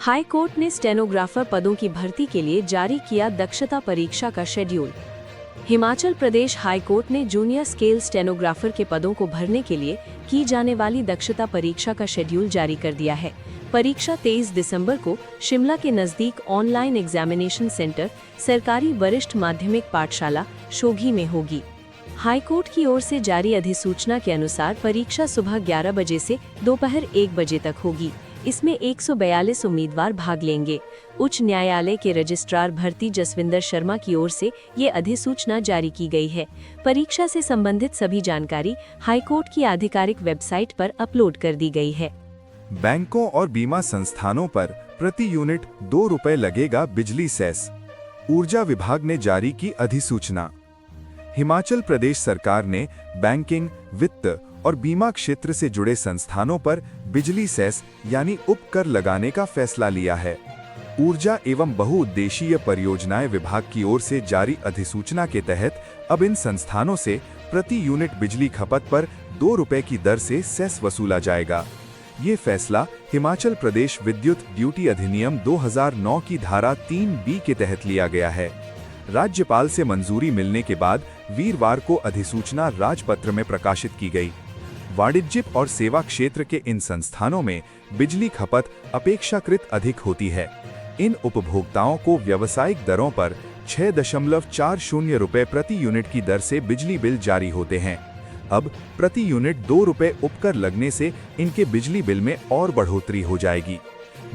High court ने stenographer पदों की भर्ती के लिए जारी किया दक्षता परीक्षा का schedule. Himachal Pradesh high court ने जूनियर स्केल स्टेनोग्राफर के पदों को भरने के लिए की जाने वाली दक्षता परीक्षा का शेड्यूल जारी कर दिया है। परीक्षा 23 दिसंबर को शिमला के नज़दीक ऑनलाइन एग्जामिनेशन सेंटर सरकारी वरिष्ठ माध्यमिक पाठशाला शोघी में होगी। हाईकोर्ट की ओर से जारी अधिसूचना के अनुसार परीक्षा सुबह 11 बजे से दोपहर 1 बजे तक होगी। इसमें 142 उम्मीदवार भाग लेंगे। उच्च न्यायालय के रजिस्ट्रार भर्ती जसविंदर शर्मा की ओर से ये अधिसूचना जारी की गई है। परीक्षा से संबंधित सभी जानकारी हाईकोर्ट की आधिकारिक वेबसाइट पर अपलोड कर दी गई है। बैंकों और बीमा संस्थानों पर प्रति यूनिट 2 रुपए लगेगा बिजली सेस। ऊर्जा विभाग ने जारी की अधिसूचना। हिमाचल प्रदेश सरकार ने बैंकिंग, वित्त और बीमा क्षेत्र से जुड़े संस्थानों पर बिजली सेस यानी उपकर लगाने का फैसला लिया है। ऊर्जा एवं बहुउद्देशीय परियोजनाएं विभाग की ओर से जारी अधिसूचना के तहत अब इन संस्थानों से प्रति यूनिट बिजली खपत पर 2 रुपए की दर से सेस वसूला जाएगा। ये फैसला हिमाचल प्रदेश विद्युत ड्यूटी अधिनियम 2009 की धारा 3B के तहत लिया गया है। राज्यपाल से मंजूरी मिलने के बाद वीरवार को अधिसूचना राजपत्र में प्रकाशित की गई। वाणिज्यिक और सेवा क्षेत्र के इन संस्थानों में बिजली खपत अपेक्षाकृत अधिक होती है। इन उपभोक्ताओं को व्यावसायिक दरों पर 6.40 रुपए प्रति यूनिट की दर से बिजली बिल जारी होते हैं। अब प्रति यूनिट 2 रुपए उपकर लगने से इनके बिजली बिल में और बढ़ोतरी हो जाएगी।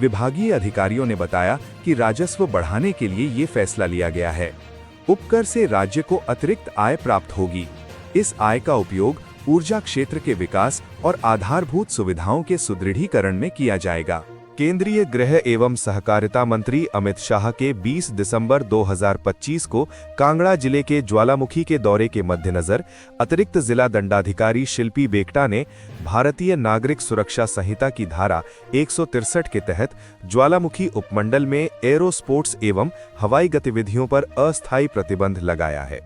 विभागीय अधिकारियों ने बताया कि राजस्व बढ़ाने के लिए ये फैसला लिया गया है। उपकर से राज्य को अतिरिक्त आय प्राप्त होगी। इस आय का उपयोग ऊर्जा क्षेत्र के विकास और आधारभूत सुविधाओं के सुदृढ़ीकरण में किया जाएगा। केंद्रीय गृह एवं सहकारिता मंत्री अमित शाह के 20 दिसंबर 2025 को कांगड़ा जिले के ज्वालामुखी के दौरे के मद्देनजर अतिरिक्त जिला दंडाधिकारी शिल्पी बेकटा ने भारतीय नागरिक सुरक्षा संहिता की धारा 163 के तहत ज्वालामुखी उपमंडल में एरो स्पोर्ट्स एवं हवाई गतिविधियों पर अस्थायी प्रतिबंध लगाया है।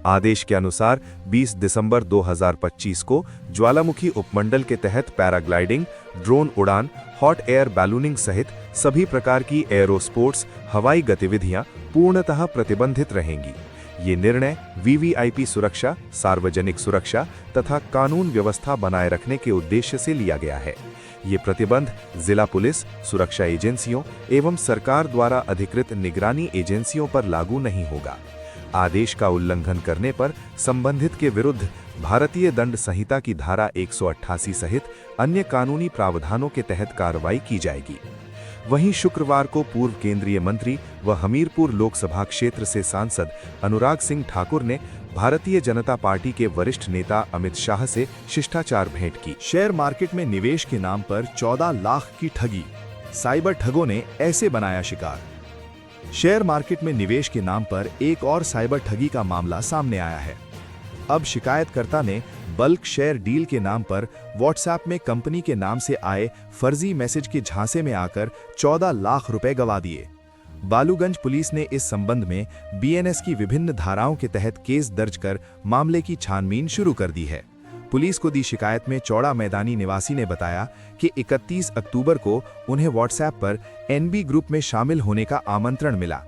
आदेश के अनुसार 20 दिसंबर 2025 को ज्वालामुखी उपमंडल के तहत पैराग्लाइडिंग, ड्रोन उड़ान, हॉट एयर बैलूनिंग सहित सभी प्रकार की एरो स्पोर्ट्स हवाई गतिविधियां पूर्णतः प्रतिबंधित रहेंगी। ये निर्णय वीवीआईपी सुरक्षा, सार्वजनिक सुरक्षा तथा कानून व्यवस्था बनाए रखने के उद्देश्य से लिया गया है। ये प्रतिबंध जिला पुलिस, सुरक्षा एजेंसियों एवं सरकार द्वारा अधिकृत निगरानी एजेंसियों पर लागू नहीं होगा। आदेश का उल्लंघन करने पर संबंधित के विरुद्ध भारतीय दंड संहिता की धारा 188 सहित अन्य कानूनी प्रावधानों के तहत कार्रवाई की जाएगी। वहीं शुक्रवार को पूर्व केंद्रीय मंत्री व हमीरपुर लोकसभा क्षेत्र से सांसद अनुराग सिंह ठाकुर ने भारतीय जनता पार्टी के वरिष्ठ नेता अमित शाह से शिष्टाचार भेंट की। शेयर मार्केट में निवेश के नाम पर 14 लाख की ठगी, साइबर ठगों ने ऐसे बनाया शिकार। शेयर मार्केट में निवेश के नाम पर एक और साइबर ठगी का मामला सामने आया है। अब शिकायतकर्ता ने बल्क शेयर डील के नाम पर व्हाट्सएप में कंपनी के नाम से आए फर्जी मैसेज के झांसे में आकर 14 लाख रुपए गंवा दिए। बालूगंज पुलिस ने इस संबंध में बीएनएस की विभिन्न धाराओं के तहत केस दर्ज कर मामले की छानबीन शुरू कर दी है। पुलिस को दी शिकायत में चौड़ा मैदानी निवासी ने बताया कि 31 अक्टूबर को उन्हें व्हाट्सएप पर एनबी ग्रुप में शामिल होने का आमंत्रण मिला।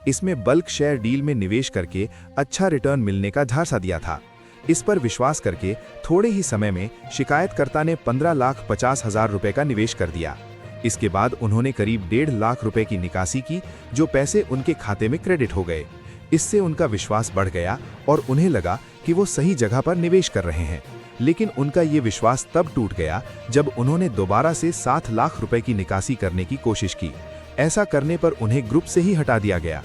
इसमें बल्क शेयर डील में निवेश करके अच्छा रिटर्न मिलने का झांसा दिया था। इस पर विश्वास करके थोड़े ही समय में शिकायतकर्ता ने 15,50,000 रुपए का निवेश कर दिया। इसके बाद उन्होंने करीब 1.5 लाख रुपए की निकासी की, जो पैसे उनके खाते में क्रेडिट हो गए। इससे उनका विश्वास बढ़ गया और उन्हें लगा कि वो सही जगह पर निवेश कर रहे हैं। लेकिन उनका ये विश्वास तब टूट गया जब उन्होंने दोबारा से 7 लाख रुपए की निकासी करने की कोशिश की। ऐसा करने पर उन्हें ग्रुप से ही हटा दिया गया।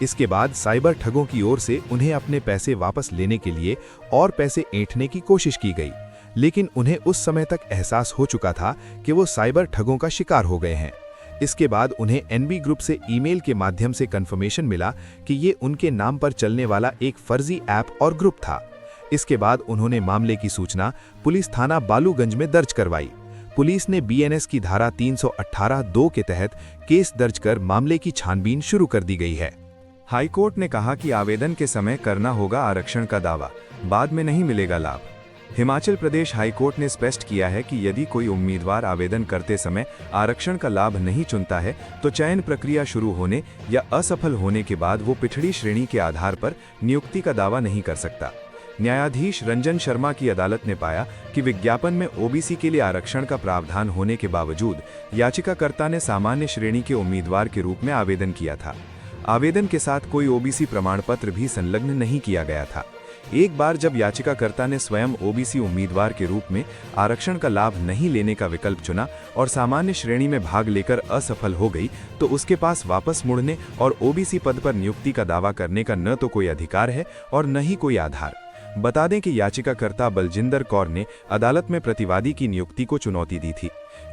इसके बाद साइबर ठगों की ओर से उन्हें अपने पैसे वापस लेने के लिए और पैसे ऐंठने की कोशिश की गई, लेकिन उन्हें उस समय तक एहसास हो चुका था कि वो साइबर ठगों का शिकार हो गए हैं। इसके बाद उन्हें एनबी ग्रुप से ईमेल के माध्यम से कंफर्मेशन मिला कि ये उनके नाम पर चलने वाला एक फर्जी ऐप और ग्रुप था। इसके बाद उन्होंने मामले की सूचना पुलिस थाना बालूगंज में दर्ज करवाई। पुलिस ने बीएनएस की धारा 318(2) के तहत केस दर्ज कर मामले की छानबीन शुरू कर दी गई है। हाईकोर्ट ने कहा कि आवेदन के समय करना होगा आरक्षण का दावा, बाद में नहीं मिलेगा लाभ। हिमाचल प्रदेश हाईकोर्ट ने स्पष्ट किया है कि यदि कोई उम्मीदवार आवेदन करते समय आरक्षण का लाभ नहीं चुनता है तो चयन प्रक्रिया शुरू होने या असफल होने के बाद वो पिछड़ी श्रेणी के आधार पर नियुक्ति का दावा नहीं कर सकता। न्यायाधीश रंजन शर्मा की अदालत ने पाया कि विज्ञापन में ओबीसी के लिए आरक्षण का प्रावधान होने के बावजूद याचिकाकर्ता ने सामान्य श्रेणी के उम्मीदवार के रूप में आवेदन किया था। आवेदन के साथ कोई ओबीसी प्रमाण पत्र भी संलग्न नहीं किया गया था। एक बार जब याचिकाकर्ता ने स्वयं ओबीसी उम्मीदवार के रूप में आरक्षण का लाभ नहीं लेने का विकल्प चुना और सामान्य श्रेणी में भाग लेकर असफल हो गई, तो उसके पास वापस मुड़ने और ओबीसी पद पर नियुक्ति का दावा करने का न तो कोई अधिकार है और न ही कोई आधार। बता दें कि याचिकाकर्ता बलजिंदर कौर ने अदालत में प्रतिवादी की नियुक्ति को चुनौती दी थी।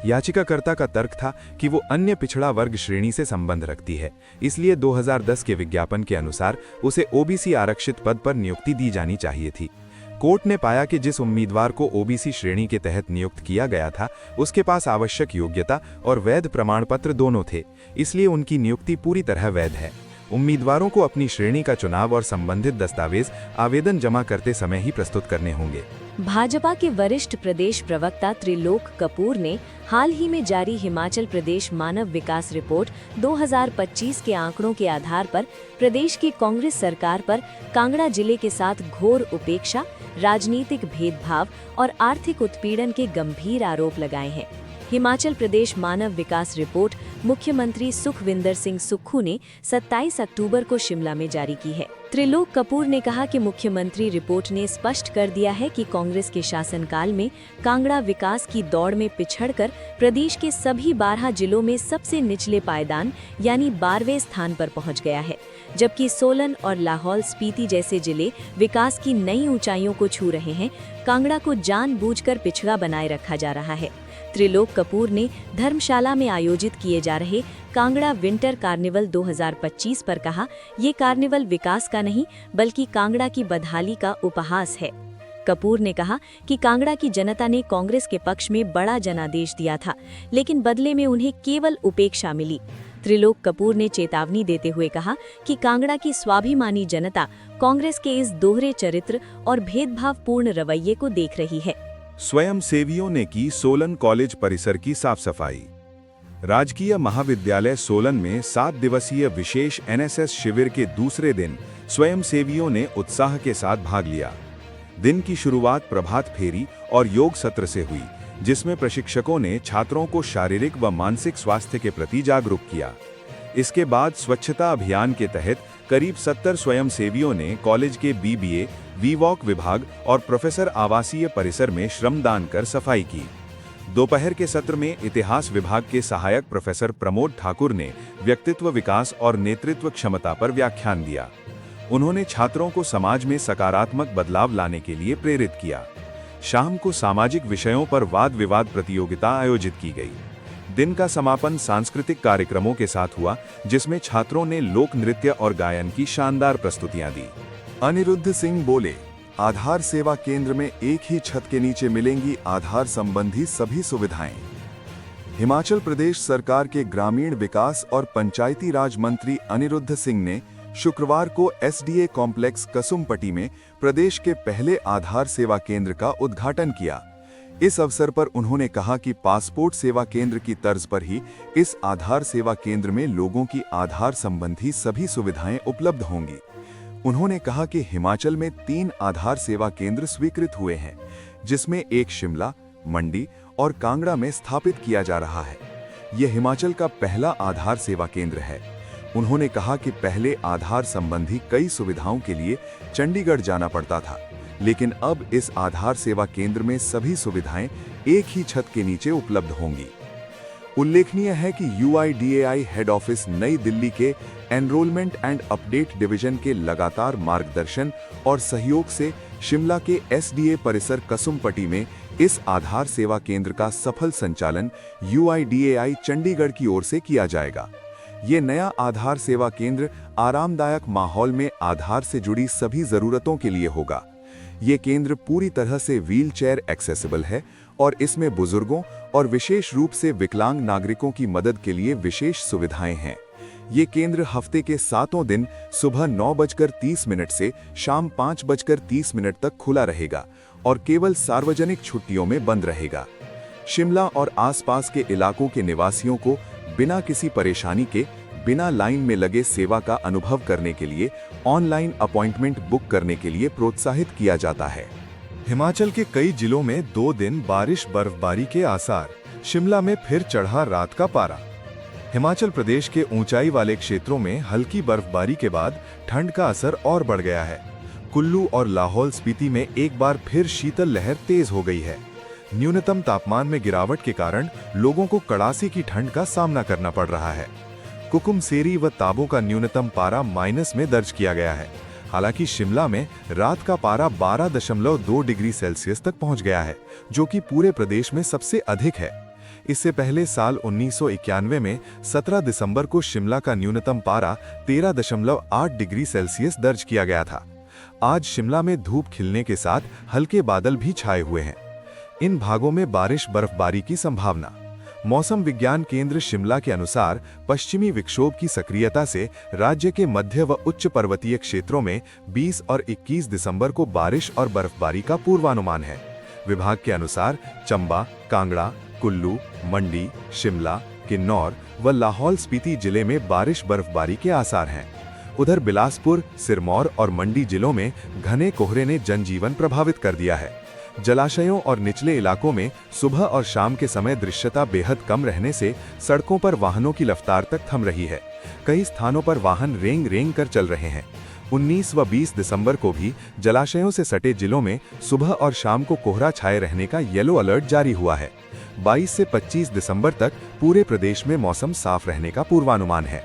याचिकाकर्ता का तर्क था कि वो अन्य पिछड़ा वर्ग श्रेणी से संबंध रखती है, इसलिए 2010 के विज्ञापन के अनुसार उसे ओबीसी आरक्षित पद पर नियुक्ति दी जानी चाहिए थी। कोर्ट ने पाया कि जिस उम्मीदवार को ओबीसी श्रेणी के तहत नियुक्त किया गया था उसके पास आवश्यक योग्यता और वैध प्रमाण पत्र दोनों थे, इसलिए उनकी नियुक्ति पूरी तरह वैध है। उम्मीदवारों को अपनी श्रेणी का चुनाव और संबंधित दस्तावेज आवेदन जमा करते समय ही प्रस्तुत करने होंगे। भाजपा के वरिष्ठ प्रदेश प्रवक्ता त्रिलोक कपूर ने हाल ही में जारी हिमाचल प्रदेश मानव विकास रिपोर्ट 2025 के आंकड़ों के आधार पर प्रदेश की कांग्रेस सरकार पर कांगड़ा जिले के साथ घोर उपेक्षा, राजनीतिक भेदभाव और आर्थिक उत्पीड़न के गंभीर आरोप लगाए हैं। हिमाचल प्रदेश मानव विकास रिपोर्ट मुख्यमंत्री सुखविंदर सिंह सुक्खू ने 27 अक्टूबर को शिमला में जारी की है। त्रिलोक कपूर ने कहा कि मुख्यमंत्री रिपोर्ट ने स्पष्ट कर दिया है कि कांग्रेस के शासनकाल में कांगड़ा विकास की दौड़ में पिछड़कर प्रदेश के सभी 12 जिलों में सबसे निचले पायदान यानी 12वें स्थान पर पहुंच गया है, जबकि सोलन और लाहौल स्पीति जैसे जिले विकास की नई ऊंचाइयों को छू रहे हैं। कांगड़ा को जानबूझकर पिछड़ा बनाए रखा जा रहा है। त्रिलोक कपूर ने धर्मशाला में आयोजित किए जा रहे कांगड़ा विंटर कार्निवल 2025 पर कहा, ये कार्निवल विकास का नहीं बल्कि कांगड़ा की बदहाली का उपहास है। कपूर ने कहा कि कांगड़ा की जनता ने कांग्रेस के पक्ष में बड़ा जनादेश दिया था, लेकिन बदले में उन्हें केवल उपेक्षा मिली। त्रिलोक कपूर ने चेतावनी देते हुए कहा कि कांगड़ा की स्वाभिमानी जनता कांग्रेस के इस दोहरे चरित्र और भेदभावपूर्ण रवैये को देख रही है। स्वयंसेवियों ने की सोलन कॉलेज परिसर की साफ सफाई। राजकीय महाविद्यालय सोलन में 7 दिवसीय विशेष एनएसएस शिविर के दूसरे दिन स्वयंसेवियों ने उत्साह के साथ भाग लिया। दिन की शुरुआत प्रभात फेरी और योग सत्र से हुई, जिसमें प्रशिक्षकों ने छात्रों को शारीरिक व मानसिक स्वास्थ्य के प्रति जागरूक किया। इसके बाद स्वच्छता अभियान के तहत करीब 70 स्वयंसेवियों ने कॉलेज के बीबीए, वीवॉक विभाग और प्रोफेसर आवासीय परिसर में श्रमदान कर सफाई की। दोपहर के सत्र में इतिहास विभाग के सहायक प्रोफेसर प्रमोद ठाकुर ने व्यक्तित्व विकास और नेतृत्व क्षमता पर व्याख्यान दिया। उन्होंने छात्रों को समाज में सकारात्मक बदलाव लाने के लिए प्रेरित किया। शाम को सामाजिक विषयों पर वाद विवाद प्रतियोगिता आयोजित की गई। दिन का समापन सांस्कृतिक कार्यक्रमों के साथ हुआ, जिसमें छात्रों ने लोक नृत्य और गायन की शानदार प्रस्तुतियां दी। अनिरुद्ध सिंह बोले, आधार सेवा केंद्र में एक ही छत के नीचे मिलेंगी आधार संबंधी सभी सुविधाएं। हिमाचल प्रदेश सरकार के ग्रामीण विकास और पंचायती राज मंत्री अनिरुद्ध सिंह ने शुक्रवार को एसडीए कॉम्प्लेक्स कसुम्पटी में प्रदेश के पहले आधार सेवा केंद्र का उद्घाटन किया। इस अवसर पर उन्होंने कहा कि पासपोर्ट सेवा केंद्र की तर्ज पर ही इस आधार सेवा केंद्र में लोगों की आधार संबंधी सभी सुविधाएं उपलब्ध होंगी। उन्होंने कहा कि हिमाचल में 3 आधार सेवा केंद्र स्वीकृत हुए हैं, जिसमें एक शिमला, मंडी और कांगड़ा में स्थापित किया जा रहा है। यह हिमाचल का पहला आधार सेवा केंद्र है। उन्होंने कहा कि पहले आधार संबंधी कई सुविधाओं के लिए चंडीगढ़ जाना पड़ता था, लेकिन अब इस आधार सेवा केंद्र में सभी सुविधाएं एक ही छत के नीचे उपलब्ध होंगी। उल्लेखनीय है कि UIDAI हेड ऑफिस नई दिल्ली के एनरोलमेंट एंड अपडेट डिवीजन के लगातार मार्गदर्शन और सहयोग से शिमला के SDA परिसर कसुम्पटी में इस आधार सेवा केंद्र का सफल संचालन UIDAI चंडीगढ़ की ओर से किया जाएगा। ये नया आधार सेवा केंद्र आरामदायक माहौल में आधार से जुड़ी सभी जरूरतों के लिए होगा। ये केंद्र पूरी तरह से व्हीलचेयर एक्सेसिबल है और इसमें बुजुर्गों और विशेष रूप से विकलांग नागरिकों की मदद के लिए विशेष सुविधाएं हैं। ये केंद्र हफ्ते के 7 दिन सुबह 9:30 से शाम 5:30 तक खुला रहेगा और केवल सार्वजनिक छुट्टियों में बंद रहेगा। शिमला और आसपास के इलाकों के निवासियों को बिना किसी परेशानी के बिना लाइन में लगे सेवा का अनुभव करने के लिए ऑनलाइन अपॉइंटमेंट बुक करने के लिए प्रोत्साहित किया जाता है। हिमाचल के कई जिलों में 2 दिन बारिश बर्फबारी के आसार। शिमला में फिर चढ़ा रात का पारा। हिमाचल प्रदेश के ऊंचाई वाले क्षेत्रों में हल्की बर्फबारी के बाद ठंड का असर और बढ़ गया है। कुल्लू और लाहौल स्पीति में एक बार फिर शीतल लहर तेज हो गई है। न्यूनतम तापमान में गिरावट के कारण लोगों को कड़ाके की ठंड का सामना करना पड़ रहा है। कुकुमसेरी व ताबो का न्यूनतम पारा माइनस में दर्ज किया गया है। हालांकि शिमला में रात का पारा 12.2 डिग्री सेल्सियस तक पहुंच गया है, जो कि पूरे प्रदेश में सबसे अधिक है। इससे पहले साल 1991 में 17 दिसंबर को शिमला का न्यूनतम पारा 13.8 डिग्री सेल्सियस दर्ज किया गया था। आज शिमला में धूप खिलने के साथ हल्के बादल भी छाए हुए हैं। इन भागों में बारिश बर्फबारी की संभावना। मौसम विज्ञान केंद्र शिमला के अनुसार पश्चिमी विक्षोभ की सक्रियता से राज्य के मध्य व उच्च पर्वतीय क्षेत्रों में 20 और 21 दिसंबर को बारिश और बर्फबारी का पूर्वानुमान है। विभाग के अनुसार चंबा, कांगड़ा, कुल्लू, मंडी, शिमला, किन्नौर व लाहौल स्पीति जिले में बारिश बर्फबारी के आसार हैं। उधर बिलासपुर, सिरमौर और मंडी जिलों में घने कोहरे ने जनजीवन प्रभावित कर दिया है। जलाशयों और निचले इलाकों में सुबह और शाम के समय दृश्यता बेहद कम रहने से सड़कों पर वाहनों की रफ्तार तक थम रही है। कई स्थानों पर वाहन रेंग रेंग कर चल रहे हैं। 19 व 20 दिसंबर को भी जलाशयों से सटे जिलों में सुबह और शाम को कोहरा छाए रहने का येलो अलर्ट जारी हुआ है। 22 से 25 दिसंबर तक पूरे प्रदेश में मौसम साफ रहने का पूर्वानुमान है।